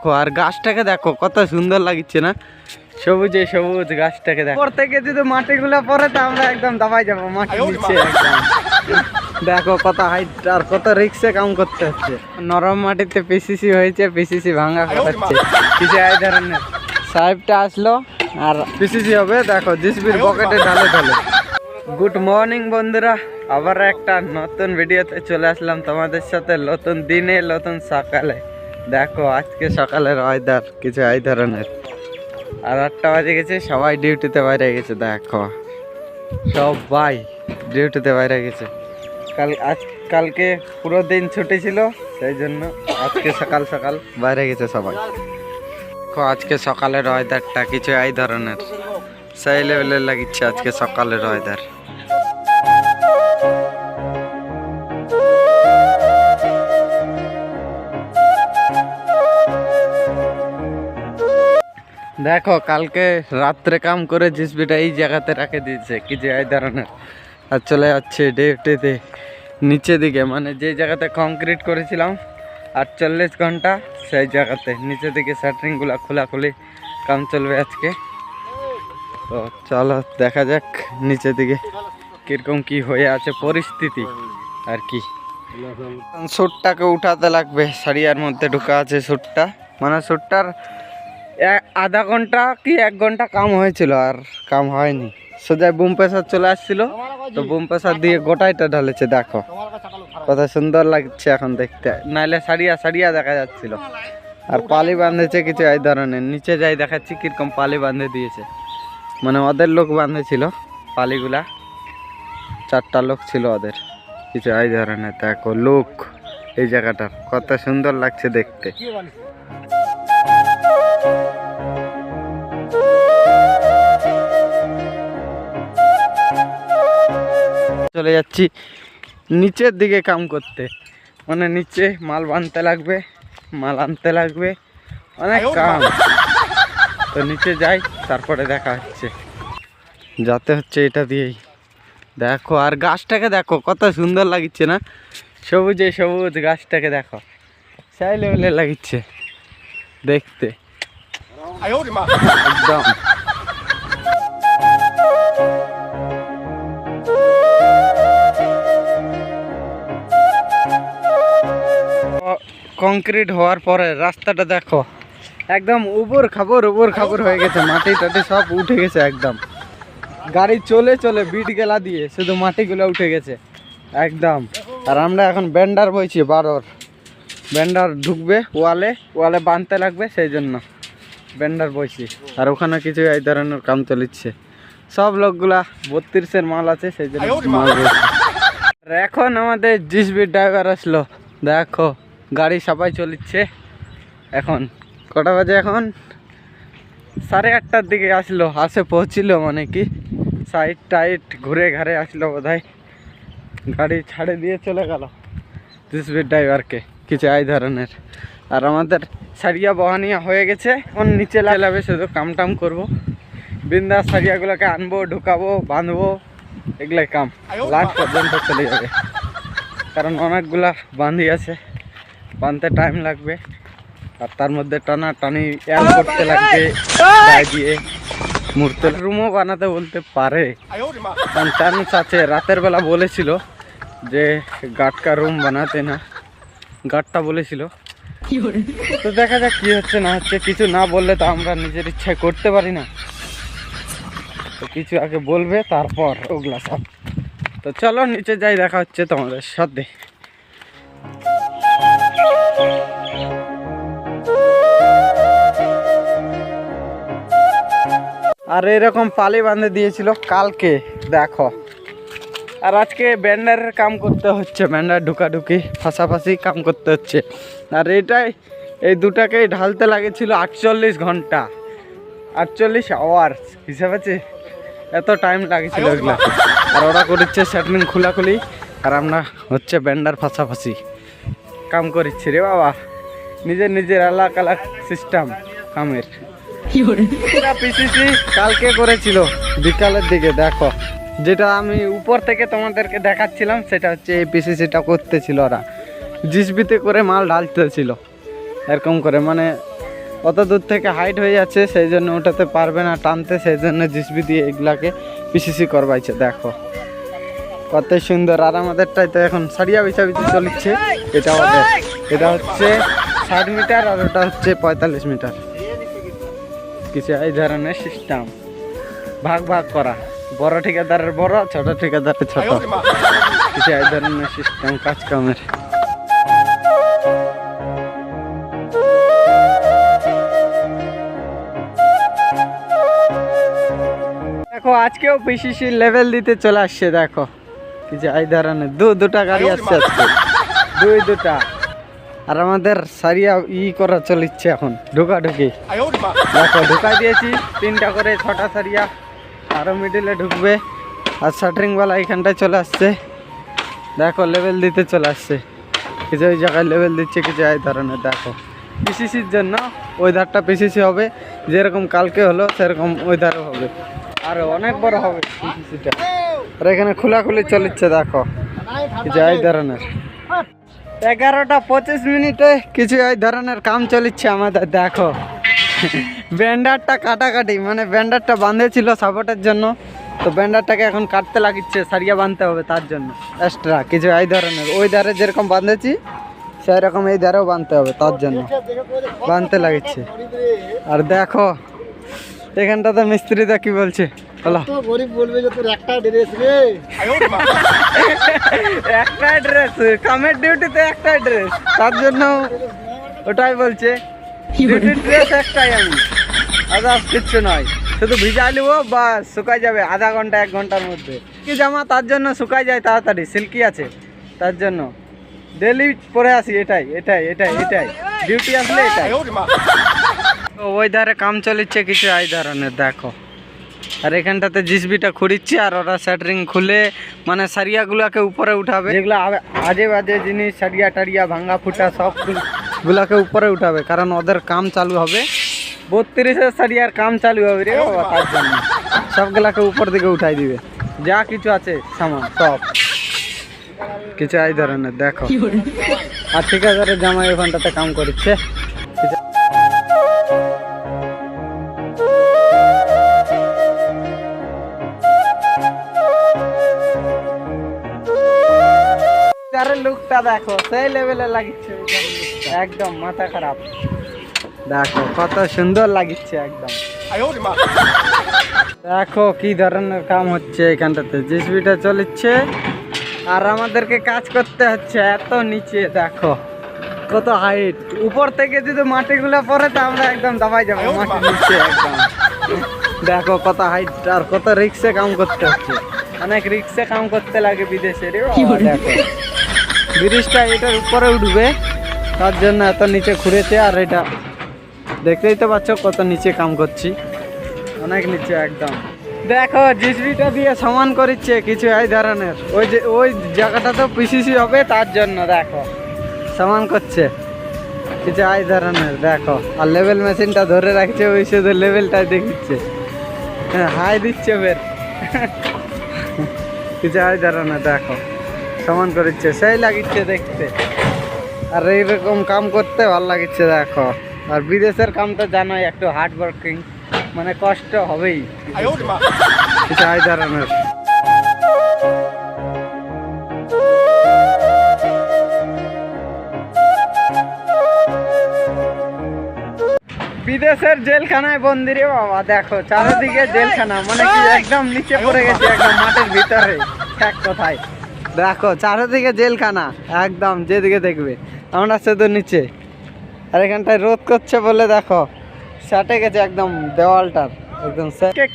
দেখো, আর গাছটাকে দেখো কত সুন্দর লাগছে না, সবুজে সবুজ গাছটাকে দেখো। উপর থেকে যদি মাটিগুলো পড়ে তো আমরা একদম দাবাই যাবো মাটি নিচে একদম। দেখো কত হাইট আর কত রিক্সে কাম করতে হচ্ছে। নরম মাটিতে পিসিসি হয়েছে, পিসিসি ভাঙা খাচ্ছে কিছু এই ধরনের। সাহেবটা আসলো আর পিসিসি হবে, দেখো জিসবির পকেটে ঢালে ঢালে। গুড মর্নিং বন্ধুরা, আবার একটা নতুন ভিডিওতে চলে আসলাম তোমাদের সাথে, নতুন দিনে নতুন সকালে। দেখো আজকে সকালের ওয়েদার কিছু এই ধরনের। আর 8টা বাজে গেছে, সবাই ডিউটিতে বাইরে গেছে। দেখো সবাই ডিউটিতে বাইরে গেছে। কালকে পুরো দিন ছুটি ছিল, সেই জন্য আজকে সকাল সকাল বাইরে গেছে সবাই। দেখো আজকে সকালের ওয়েদারটা কিছু এই ধরনের, সেই লেভেলের লাগিচ্ছে আজকে সকালের ওয়েদার। দেখো কালকে রাত্রে কাম করে জিসবিটা এই জায়গাতে রাখে দিয়েছে কিছু এই ধরনের, আর চলে যাচ্ছে ডিউটিতে নিচে দিকে, মানে যে জায়গাতে কংক্রিট করেছিলাম 48 ঘন্টা, সেই জায়গাতে নিচে দিকে শাটারিংগুলো খোলাখুলি কাম চলবে আজকে। তো চলো দেখা যাক নিচে দিকে কিরকম কি হয়ে আছে পরিস্থিতি আর কি। শ্যুটটাকে উঠাতে লাগবে, সারিয়ার মধ্যে ঢুকা আছে শ্যুটটা, মানে শ্যুটটার আধা ঘন্টা কি 1 ঘন্টা কাম হয়েছিল, আর কাম হয়নি। সোজা বুম প্রেসার চলে আসছিল, তো বুম প্রেসার দিয়ে গোটাইটা ঢালেছে। দেখো কত সুন্দর লাগছে এখন দেখতে, নাইলে সারিয়া সারিয়া দেখা যাচ্ছিল। আর পালি বাঁধেছে কিছু এই ধরনের, নিচে যাই দেখাচ্ছি কিরকম পালি বাঁধে দিয়েছে, মানে ওদের লোক বাঁধেছিল পালিগুলা, 4টা লোক ছিল ওদের কিছু এই ধরনের। দেখো লোক এই জায়গাটার কত সুন্দর লাগছে দেখতে। চলে যাচ্ছি নিচের দিকে কাম করতে, মানে নিচে মাল বানতে লাগবে, মাল আনতে লাগবে, অনেক কাম। তো নিচে যাই, তারপরে দেখা হচ্ছে। যাতে হচ্ছে এটা দিয়েই। দেখো আর গাছটাকে দেখো কত সুন্দর লাগছে না, সবুজে সবুজ গাছটাকে দেখো, সেই লেভেলে লাগছে দেখতে একদম। কংক্রিট হওয়ার পরে রাস্তাটা দেখো একদম উবর খাবর হয়ে গেছে, মাটি টাটি সব উঠে গেছে একদম। গাড়ি চলে চলে বিট গেলা দিয়ে শুধু মাটিগুলো উঠে গেছে একদম। আর আমরা এখন ব্যান্ডার বইছি, 12 ব্যান্ডার ঢুকবে ওয়ালে বাঁধতে লাগবে, সেই জন্য ব্যান্ডার বইছি। আর ওখানে কিছু এই ধরনের কাম চলিচ্ছে, সব লোকগুলা 32-এর মাল আছে, সেই জন্য মাল বইছে। এখন আমাদের জিসবির ড্রাইভার আসলো, দেখো গাড়ি সাফাই চলিচ্ছে। এখন কটা বাজে, এখন 8:30টার দিকে আসলো, পৌঁছিল, মানে কি সাইড টাইট ঘুরে ঘাড়ে আসলো বোধহয়, গাড়ি ছাড়ে দিয়ে চলে গেল জিসবির ড্রাইভারকে কিছু এই ধরনের। আর আমাদের সারিয়া বহানিয়া হয়ে গেছে, এখন নিচে লাগাবে, শুধু কাম টাম করবো, বিন্দাস সারিয়াগুলোকে আনবো, ঢুকাবো, বাঁধবো, এগুলাই কাম লাস্ট পর্যন্ত চলে যাবে। কারণ অনেকগুলা বাঁধি আছে, বাঁধতে টাইম লাগবে, আর তার মধ্যে টানা টানি করতে লাগবে গায়ে দিয়ে। মূর্তি রুমও বানাতে বলতে পারে, কারণ চান্স আছে। রাতের বেলা বলেছিল যে গাটকা রুম বানাতে, না গাটটা বলেছিল। তো দেখা যাক কি হচ্ছে না হচ্ছে, কিছু না বললে তো আমরা নিজের ইচ্ছায় করতে পারি না, তো কিছু আগে বলবে তারপর ওগুলা সব। তো চলো নিচে যাই, দেখা হচ্ছে তোমাদের সাথে। আর এরকম পালি বাঁধে দিয়েছিল কালকে, দেখো। আর আজকে ব্যান্ডারের কাম করতে হচ্ছে, ব্যান্ডার ঢুকাঢুকি ফাঁসাফাঁসি কাম করতে হচ্ছে। আর এই দুটাকেই ঢালতে লাগেছিল 48 ঘন্টা, 48 আওয়ার্স হিসাব আছে, এত টাইম লাগেছিল ওইগুলা। আর ওরা করছে শাটারিং খোলাখুলি, আর আমরা হচ্ছে ব্যান্ডার ফাঁসাফাঁসি কাম করিচ্ছি রে বাবা। নিজের আলাদা আলাদা সিস্টেম কামের। পিসিসি কালকে করেছিল বিকালের দিকে, দেখো যেটা আমি উপর থেকে তোমাদেরকে দেখাচ্ছিলাম, সেটা হচ্ছে এই পিসিসিটা করতেছিল ওরা, জিসবিতে করে মাল ঢালতেছিল এরকম করে, মানে অত দূর থেকে হাইট হয়ে যাচ্ছে, সেই জন্য ওঠাতে পারবে না টানতে, সেই জন্য জিসবি দিয়ে এগুলাকে পিসিসি করবাইছে। দেখো কত সুন্দর। আর আমাদেরটাই তো এখন সারিয়া বিছাবিছি চলছে। এটা ওদের, এটা হচ্ছে 60 মিটার আর ওটা হচ্ছে 45 মিটার। কিছু এই ধরনের সিস্টেম, ভাগ ভাগ করা, বড় ঠিকাদারের বড়, ছোট ঠিকাদারের ছোট, কিছু এই ধরনের সিস্টেম কাজ কামের। দেখো আজকেও পিসিসি লেভেল দিতে চলে আসছে। দেখো কিছু এই ধরনের দুটা গাড়ি আসছে আজকে, দুটা। আর আমাদের সারিয়া করা চলিচ্ছে এখন, ঢুকাঢুকি। দেখো ঢুকাই দিয়েছি 3টা করে 6টা সারিয়া, আরো মিডিলে ঢুকবে। আর শাটারিংওয়ালা এইখানটায় চলে আসছে। দেখো লেভেল দিতে চলে আসছে, কিছু ওই জায়গায় লেভেল দিচ্ছে, কিছু এই ধরনের। দেখো পিসিসির জন্য ওই ধারটা পিসিসি হবে, যেরকম কালকে হলো সেরকম ওই ধারও হবে, আর অনেক বড় হবে পিসিসিটা। আর এখানে খোলাখুলি চলছে। দেখো কিছু এই ধরনের 11টা 25 মিনিটে কিছু এই ধরনের কাম চলছে আমাদের। দেখো ব্যান্ডারটা কাটাকাটি, মানে ব্যান্ডারটা বাঁধেছিল সাপোর্টের জন্য, তো ব্যান্ডারটাকে এখন কাটতে লাগিচ্ছে, সারিয়া বাঁধতে হবে তার জন্য এক্সট্রা কিছু এই ধরনের। ওই ধারে যেরকম বাঁধেছি সেই রকম এই ধারেও বাঁধতে হবে, তার জন্য বাঁধতে লাগিচ্ছে। আর দেখো এখানটাতে মিস্ত্রিটা কি বলছে, গরিব বলবে যে তোর একটা ড্রেস রে, একটাই ড্রেস, কামের ডিউটিতে একটাই ড্রেস, তার জন্য ওটাই বলছে ডিউটির ড্রেস একটাই, আমি আদার্স কিচ্ছু নয়, শুধু ভিজা নিব বাস, শুকাই যাবে আধা ঘন্টা 1 ঘন্টার মধ্যে। কি জামা তার জন্য শুকাই যায় তাড়াতাড়ি, সিল্কি আছে তার জন্য ডেলি পরে আসি। এটাই এটাই এটাই এটাই ডিউটি আসলে এটাই। ওই ধারে কাম চলিচ্ছে কিছু এই ধরনের। দেখো আর এখানটাতে জিসবিটা খুঁড়িচ্ছে, আর ওরা শাটারিং খুলে মানে সারিয়াগুলাকে উপরে উঠাবে, যেগুলো আজে বাজে জিনিস, সারিয়া টারিয়া ভাঙ্গা ফুটা সব গুলাকে উপরে উঠাবে, কারণ ওদের কাম চালু হবে 32-এর সারিয়ার কাম চালু হবে রে বাবা, তার জন্য সবগুলাকে উপর দিকে উঠাই দিবে, যা কিছু আছে সামান সব কিছু এই ধরনের। দেখো আর ঠিকাদারের জামাই ওখানটাতে কাম করছে। লুকটা দেখো সেই লেভেলে লাগিচ্ছে, একদম মাথা খারাপ। দেখো কত সুন্দর লাগিচ্ছে একদম। দেখো কি ধরনের কাম হচ্ছে এখানটাতে, জিসবিটা চলছে আর আমাদেরকে কাজ করতে হচ্ছে এত নিচে। দেখো কত হাইট, উপর থেকে যদি মাটিগুলো পড়ে তো আমরা একদম দাবাই যাবো মাটির নিচে একদম। দেখো কত হাইট আর কত রিক্সে কাম করতে হচ্ছে, অনেক রিক্সে কাম করতে লাগে বিদেশে রে। দেখো ব্রিজটা এটার উপরে উঠবে, তার জন্য এত নিচে ঘুরেছে। আর এটা দেখতেই তো পাচ্ছ কত নিচে কাম করছি, অনেক নিচে একদম। দেখো জিসবিটা দিয়ে সমান করছে কিছু এই ধরনের, ওই যে ওই জায়গাটা তো পিসিসি হবে তার জন্য দেখো সমান করছে কিছু এই ধরনের। দেখো আর লেভেল মেশিনটা ধরে রাখছে, ওই শুধু লেভেলটাই দেখিচ্ছে, হ্যাঁ হাই দিচ্ছে বের কিছু এই ধরনের। দেখো সমান করছে, সেই লাগিচ্ছে দেখতে, আর এইরকম কাম করতে ভালো লাগিচ্ছে। দেখো আর বিদেশের কাম তো জানোই একটু হার্ড ওয়ার্কিং, মানে কষ্ট হবেই কিছু এই ধরনের। বিদেশের জেলখানায় বন্দি রে বাবা। দেখো চারিদিকে জেলখানা, মানে কি একদম নিচে পড়ে গেছে, একদম মাঠের ভিতরে এক কথায়। দেখো চারিদিকে জেলখানা একদম, যেদিকে দেখবে আমরা শুধু নিচে। আর এখানটায় রোদ করছে বলে দেখো সাটে গেছে একদম দেওয়ালটার একদম।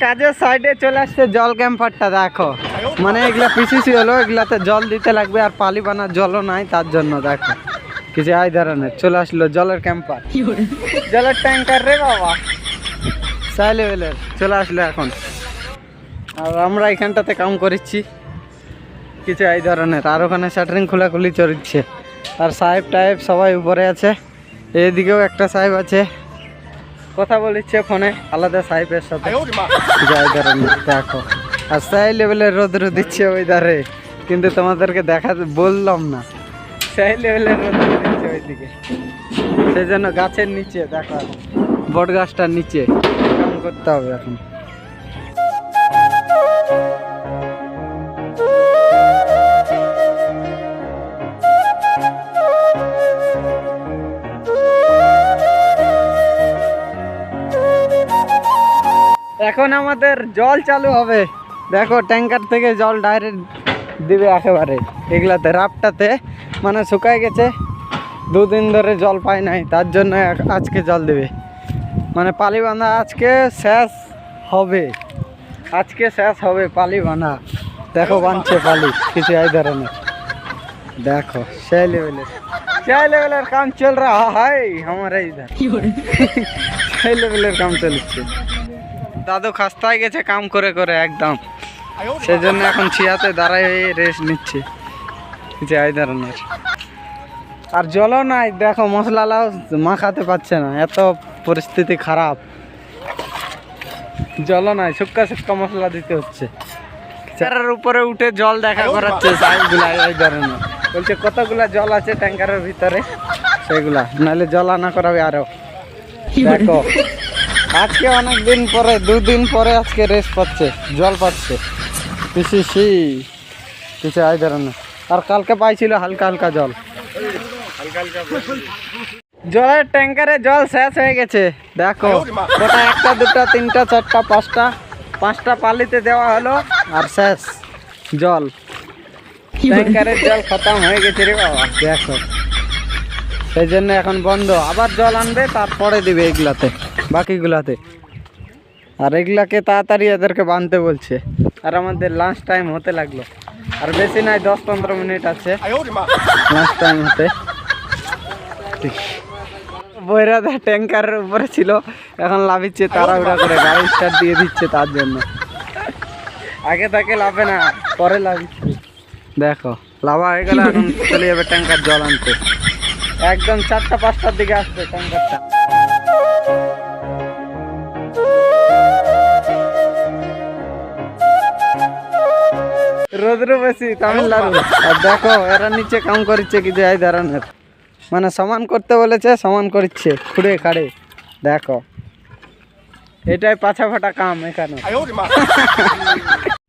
কাজের সাইডে চলে আসছে জল ক্যাম্পারটা। দেখো মানে এগুলা পিসিসি হলো, এগুলাতে জল দিতে লাগবে, আর পালি বানার জলও নাই তার জন্য। দেখো কিছু এই ধরনের চলে আসলো জলের ক্যাম্পার, জলের ট্যাঙ্কার রে বাবা, সাই লেভেলের চলে আসলো এখন। আর আমরা এখানটাতে কাম করছি কিছু এই ধরনের। আর ওখানে শাটারিং খোলাখুলি চলছে, আর সাহেব টাইপ সবাই উপরে আছে, এদিকেও একটা সাহেব আছে, কথা বলছে ফোনে আলাদা সাহেবের সাথে কিছু এই ধরনের। দেখো আর সাই লেভেলের রোদ্র দিচ্ছে ওই ধারে, কিন্তু তোমাদেরকে দেখা বললাম না, সাই লেভেলের রোদ্র দিচ্ছে ওইদিকে, সেই জন্য গাছের নিচে। দেখো বট গাছটার নিচে কাম করতে হবে এখন। এখন আমাদের জল চালু হবে, দেখো ট্যাঙ্কার থেকে জল ডাইরেক্ট দিবে একেবারে এগুলাতে, রাপটাতে মানে শুকায় গেছে, 2 দিন ধরে জল পায় নাই, তার জন্য আজকে জল দেবে। মানে পালি বাঁধা আজকে শেষ হবে, আজকে শেষ হবে পালি বাঁধা। দেখো বাঁধছে পালি কিছু এই ধরনের, দেখো সেই লেভেলের কাম চল রা হাই আমার ইধার, সেই লেভেলের কাম চলছে। দাদু খাস্তায় গেছে কাম করে করে একদম, সেজন্য এখন ছিয়াতে দাঁড়ায় রেস্ট নিচ্ছে কিছু এই ধরনের। আর জলও নাই, দেখো মশলালাও মাখাতে পারছে না, এত পরিস্থিতি খারাপ। জলও নাই, শুক্কা শুক্কা মশলা দিতে হচ্ছে। চেয়ারের উপরে উঠে জল দেখা করাচ্ছে সাইজগুলা এই ধরনের, বলছে কতগুলা জল আছে ট্যাঙ্কারের ভিতরে সেগুলা, নাহলে জল আনা করাবে আরো। দেখো আজকে অনেক দিন পরে, 2 দিন পরে আজকে রেস্ট পাচ্ছে, জল পাচ্ছে কিছু এই ধরনের। আর কালকে পাইছিল হালকা হালকা জল, জলের ট্যাঙ্কারে জল শেষ হয়ে গেছে। দেখো ওটা 1টা 2টা 3টা 4টা 5টা পালিতে দেওয়া হলো আর শেষ জল, ট্যাঙ্কারের জল খতম হয়ে গেছে রে বাবা। দেখো সেই জন্য এখন বন্ধ, আবার জল আনবে তারপরে দিবে এগুলাতে, বাকিগুলাতে। আর এগুলাকে তাড়াতাড়ি এদেরকে বাঁধতে বলছে। আর আমাদের লাঞ্চ টাইম হতে লাগলো, আর বেশি নাই 10-15 মিনিট আছে লাঞ্চ টাইম হতে। বৈরাদা ট্যাঙ্কারের উপরে ছিল, এখন লাভিচ্ছে তাড়াহুড়া করে, গাড়ি স্টার্ট দিয়ে দিচ্ছে তার জন্য। আগে তাকে লাভে না, পরে লাভিচ্ছে। দেখো লাভা হয়ে গেল, এখন চলে যাবে ট্যাঙ্কার জল আনতে, একদম 4টা 5টার দিকে আসবে ট্যাঙ্কারটা। রোদ্র বেশি তামিলনাড়ু। আর দেখো এরা নিচে কাম করছে কিছু এই ধরনের, মানে সমান করতে বলেছে, সমান করছে খুঁড়ে খাড়ে। দেখো এটাই পাছা ফাটা কাম এখানে।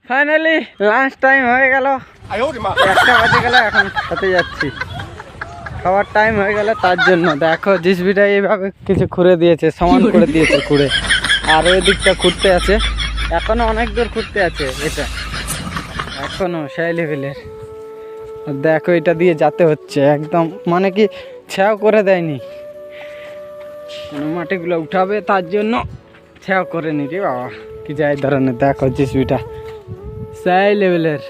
ফাইনালি লাঞ্চ টাইম হয়ে গেল, 1টা বাজে গেল, এখন খেতে যাচ্ছি, খাওয়ার টাইম হয়ে গেল তার জন্য। দেখো জিসবিটা এইভাবে কিছু খুঁড়ে দিয়েছে, সমান করে দিয়েছে খুঁড়ে, আর ওই দিকটা খুঁড়তে আছে, এখনো অনেক দূর খুঁড়তে আছে, এটা এখনো সেই লেভেলের। দেখো এটা দিয়ে যেতে হচ্ছে একদম, মানে কি ছাও করে দেয়নি, মানে মাটিগুলো উঠাবে তার জন্য ছাও করে নি রে বাবা কি যাই ধরনের। দেখো জিসবিটা সেই লেভেলের,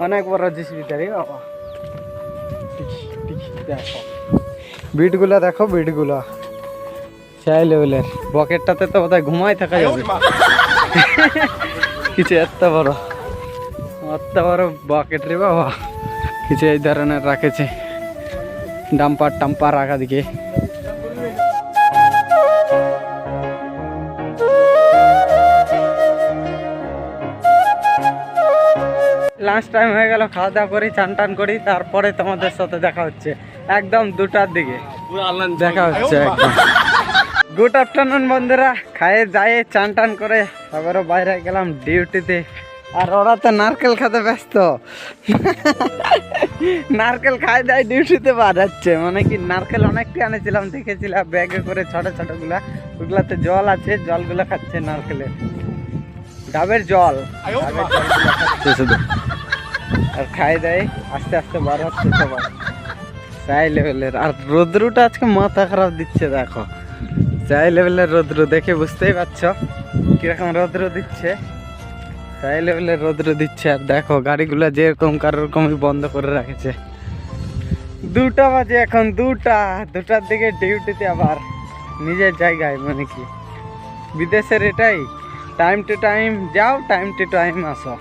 অনেক বড় জিসবিটা রে বাবা। দেখো বিটগুলা, দেখো বিটগুলা সেই লেভেলের। বকেটটাতে তো বোধহয় ঘুমাই থাকা যাবে কিছু এত বড় বকেট রে বাবা, কিছু এই ধরনের রাখেছে, ডাম্পার টাম্পার রাখা দিকে। লাঞ্চ টাইম হয়ে গেল, খাওয়া দাওয়া করি, চান টান করি, তারপরে তোমাদের সাথে দেখা হচ্ছে একদম 2টার দিকে দেখা হচ্ছে একদম। গুড আফটারনুন বন্ধুরা, খায়ে যায় চান টান করে আবারও বাইরে গেলাম ডিউটিতে। আর ওরা তো নারকেল খেতে ব্যস্ত, নারকেল খায় দেয় ডিউটিতে বাজাচ্ছে, মানে কি নারকেল অনেকটি আনেছিলাম, দেখেছিলাম ব্যাগে করে ছোট ছোটগুলা, ওগুলাতে জল আছে, জলগুলো খাচ্ছে নারকেলের, ডাবের জল খাচ্ছে শুধু। আর খাই দেয় আস্তে আস্তে বার হচ্ছে সবাই সেই লেভেলের। আর রোদ্রুটা আজকে মাথা খারাপ দিচ্ছে, দেখো সেই লেভেলের রোদ্র, দেখে বুঝতেই পারছো কিরকম রোদ্র দিচ্ছে, সেই লেভেলের রোদ্র দিচ্ছে। আর দেখো গাড়িগুলো যেরকম কারোরকমই বন্ধ করে রাখেছে। 2টা বাজে এখন, 2টার দিকে ডিউটিতে আবার নিজের জায়গায়, মানে কি বিদেশের এটাই, টাইম টু টাইম যাও, টাইম টু টাইম আসো,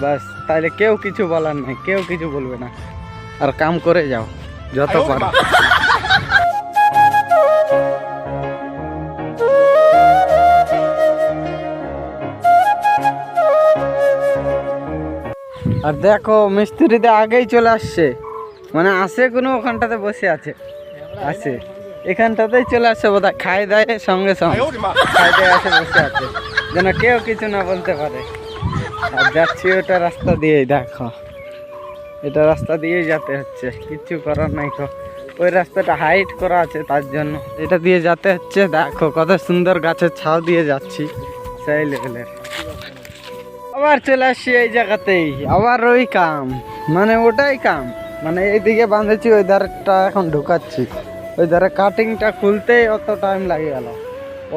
বাস। তাহলে কেউ কিছু বলার নাই, কেউ কিছু বলবে না, আর কাম করে যাও যত পারো। আর দেখো মিস্ত্রিতে আগেই চলে আসছে, মানে আসে কোনো ওখানটাতে বসে আছে, আসে এখানটাতেই চলে আসছে বোধহয়, খাই দেয় সঙ্গে সঙ্গে খাই দেয় আসে বসে আছে, যেন কেউ কিছু না বলতে পারে। আর যাচ্ছি ওটা রাস্তা দিয়েই, দেখো এটা রাস্তা দিয়েই যেতে হচ্ছে, কিচ্ছু করার নাই। ওই রাস্তাটা হাইট করা আছে তার জন্য এটা দিয়ে যেতে হচ্ছে। দেখো কত সুন্দর গাছের ছাও দিয়ে যাচ্ছি, সেই লেভেলের। আবার চলে আসছি এই জায়গাতেই, আবার ওই কাম, মানে ওটাই কাম, মানে এইদিকে বাঁধেছি, ওই ধারটা এখন ঢুকাচ্ছি। ওই ধারে কাটিংটা খুলতেই অত টাইম লাগে গেল,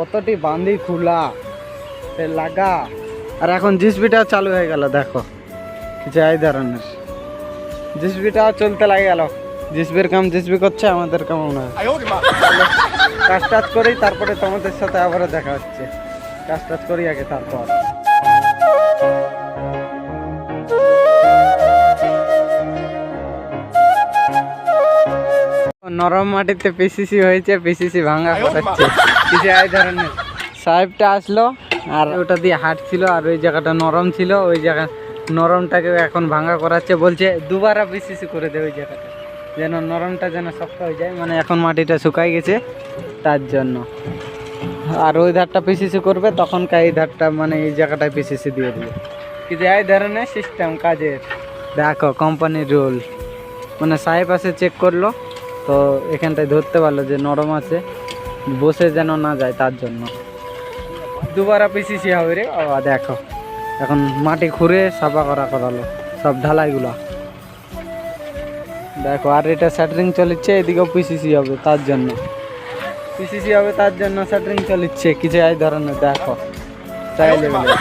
অতটি বাঁধি খোলা সে লাগা। আর এখন জিসবিটাও চালু হয়ে গেল, দেখো কিছু এই ধরনের জিসবিটাও চলতে লাগে গেল। জিসবির কাম জিসবি করছে, আমাদের কাম না। কাজ টাজ করি, তারপরে তোমাদের সাথে আবারও দেখা হচ্ছে। কাজ টাজ করি আগে, তারপর নরম মাটিতে পিসিসি হয়েছে, পিসিসি ভাঙা করাচ্ছে কিছু এই ধরনের। সাহেবটা আসলো আর ওটা দিয়ে হাঁটছিল, আর ওই জায়গাটা নরম ছিল, ওই জায়গা নরমটাকে এখন ভাঙা করাচ্ছে। বলছে দুবারা পিসিসি করে দেবে ওই জায়গাটা, যেন নরমটা যেন শক্ত হয়ে যায়, মানে এখন মাটিটা শুকাই গেছে তার জন্য। আর ওই ধারটা পিসিসি করবে, তখনকার এই ধারটা মানে এই জায়গাটায় পিসিসি দিয়ে দিবে। কিন্তু এই ধরনের সিস্টেম কাজের, দেখো কোম্পানির রুল। মানে সাহেব আসে চেক করলো, তো এখানটায় ধরতে পারলো যে নরম আছে, বসে যেন না যায় তার জন্য দুবারা পিসিসি হবে রে বাবা। দেখো এখন মাটি খুঁড়ে সাফা করালো সব ঢালাইগুলা, দেখো। আর এটা স্যাটারিং চলিচ্ছে, এদিকেও পিসিসি হবে তার জন্য, পিসিসি হবে তার জন্য স্যাটারিং চলিচ্ছে কিছু এই ধরনের, দেখো তাই লেভেলে।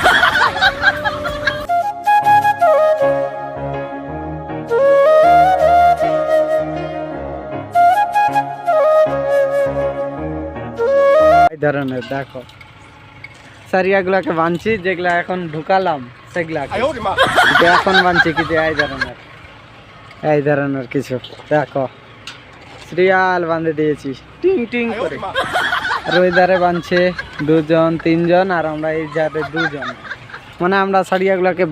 ধরনের দেখো সারিয়াগুলাকে বাঁধছি, যেগুলা এখন ঢুকালাম সেগুলাকে এখন বাঁধছি কিছু এই ধরনের কিছু, দেখো সিরিয়াল বাঁধে দিয়েছি টিং টিং করে। আর ওই ধারে বাঁধছে 2 জন 3 জন, আর আমরা এই ধারে 2 জন, মানে আমরা সারিয়াগুলাকে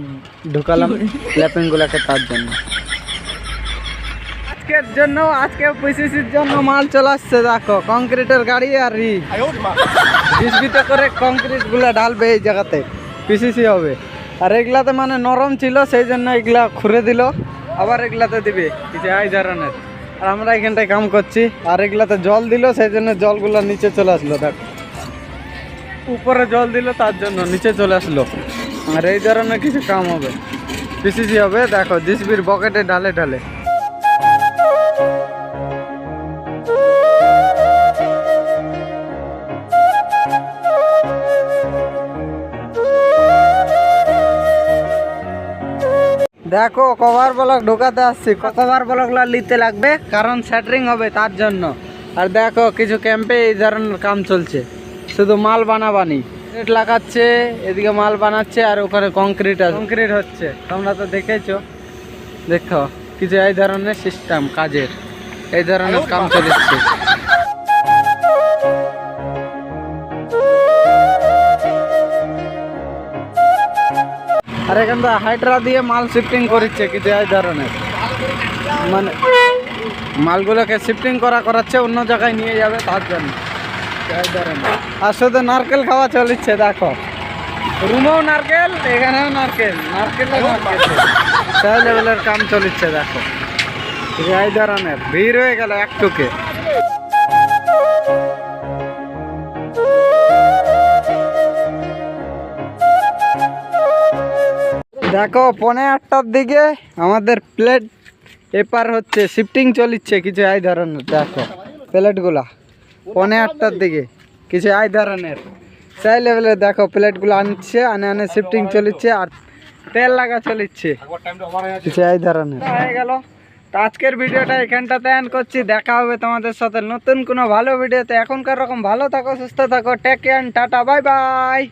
ঢুকালাম ল্যাপিং গুলাকে তার জন্য। আজকের জন্য আজকে পিসিসির জন্য মাল চলে আসছে, দেখো কংক্রিটের গাড়ি আর জিসবিতে করে কংক্রিট গুলা ঢালবে এই জায়গাতে, পিসিসি হবে। আর এগুলাতে মানে নরম ছিল, সেই জন্য এগুলা খুঁড়ে দিল, আবার এগুলাতে দিবে কিছু এই ধরনের। আর আমরা এখানটায় কাম করছি, আর এগুলাতে জল দিল, সেই জন্য জলগুলো নিচে চলে আসলো, দেখো উপরে জল দিল তার জন্য নিচে চলে আসলো। আর এই ধরনের কিছু কাম হবে, পিসিসি হবে, দেখো জিসবির বকেটে ঢালে ঢালে। দেখো কভার ব্লক ঢোকাতে আসছি, কভার ব্লকগুলো নিতে লাগবে, কারণ স্যাটারিং হবে তার জন্য। আর দেখো কিছু ক্যাম্পে এই ধরনের কাম চলছে, শুধু মাল বানাবানি, রেট লাগাচ্ছে, এদিকে মাল বানাচ্ছে, আর ওখানে কংক্রিট হচ্ছে, তোমরা তো দেখেছো। দেখো কিছু এই ধরনের সিস্টেম কাজের, এই ধরনের কাম চলছে। আর এখান থেকে হাইড্রা দিয়ে মাল শিফটিং করছে কিছু এই ধরনের, মানে মালগুলোকে শিফটিং করাচ্ছে, অন্য জায়গায় নিয়ে যাবে তার জন্য এই ধরনের। আর শুধু নারকেল খাওয়া চলছে, দেখো রুমেও নারকেল, এখানেও নারকেল সেই লেভেলের কাম চলছে। দেখো এই ধরনের ভিড় হয়ে গেল একটুকে। দেখো 8:45টার দিকে আমাদের প্লেট এপার হচ্ছে, শিফটিং চলিচ্ছে কিছু এই ধরনের। দেখো প্লেটগুলা 8:45টার দিকে কিছু এই ধরনের সেই লেভেলের, দেখো প্লেটগুলো আনছে, আনে শিফটিং চলিচ্ছে, আর তেল লাগা চলিচ্ছে কিছু এই ধরনের। হয়ে গেল তো আজকের ভিডিওটা এখানটাতে এন্ড করছি। দেখা হবে তোমাদের সাথে নতুন কোনো ভালো ভিডিওতে। এখনকার রকম ভালো থাকো, সুস্থ থাকো, take care, ta ta, bye by.